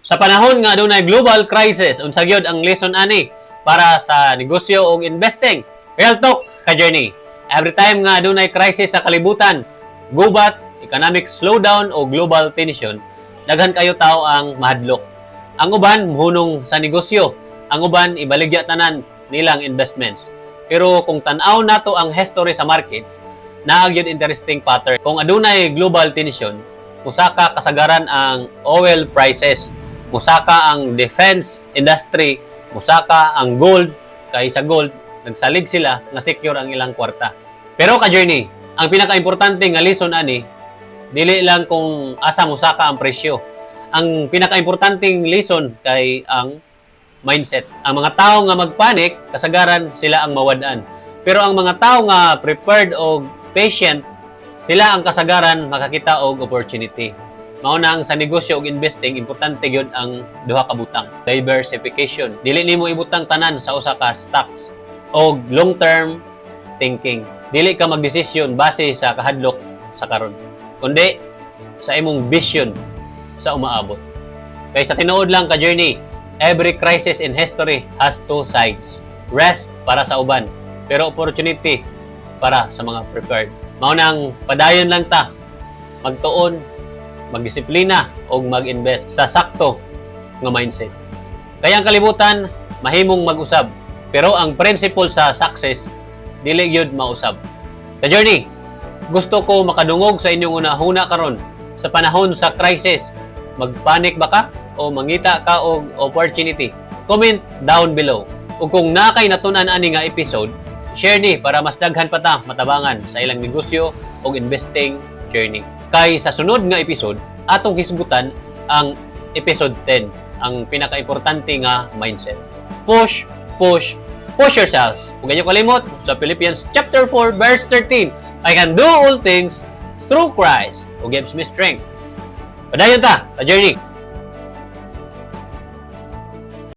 Sa panahon nga adunay global crisis, unsa gyud ang lesson ani para sa negosyo ug investing? Real talk ka journey. Every time nga adunay crisis sa kalibutan, gubat, economic slowdown o global tension, daghan kayo tao ang mahadlok. Ang uban muhunong sa negosyo, ang uban ibaligya tanan nilang investments. Pero kung tan-aw nato ang history sa markets, naa gyud interesting pattern. Kung adunay global tension, musaka kasagaran ang oil prices, musaka ang defense industry, musaka ang gold, kay sa gold nagsalig sila nga secure ang ilang kwarta. Pero ka journey, ang pinaka-importante nga lesson ani dili lang kung asa musaka ang presyo. Ang pinaka-importanteng lesson kay ang mindset. Ang mga tao nga magpanik, kasagaran sila ang mawad-an. Pero ang mga tao nga prepared o patient, sila ang kasagaran makakita og opportunity. Mao na ang sa negosyo ug investing, importante gyud ang duha ka butang. Diversification. Dili nimo ibutang tanan sa usa ka stocks og long-term thinking. Dili ka magdesisyon base sa kahadlok sa karon, kundi sa imong vision sa umaabot. Kay sa tinuod lang ka journey, every crisis in history has two sides. Risk para sa uban, pero opportunity para sa mga prepared. Mao nang padayon lang ta magtuon, magdisiplina o mag-invest sa sakto nga mindset. Kaya ang kalibutan mahimong mag-usab, pero ang principle sa success dili gyud mausab. Ka journey, gusto ko makadungog sa inyong unahuna karon sa panahon sa crisis. Magpanik ba ka o mangita ka og opportunity? Comment down below. Ug kung nakay natun-an ani nga episode, share ni para mas daghan pa ta matabangan sa ilang negosyo o investing journey. Kay sa sunod nga episode, atong hisgutan ang episode 10, ang pinaka-importante nga mindset. Push, push, push yourself. Huwag niyo kalimot sa Philippians chapter 4 verse 13, I can do all things through Christ who gives me strength. Padayon ta, a journey.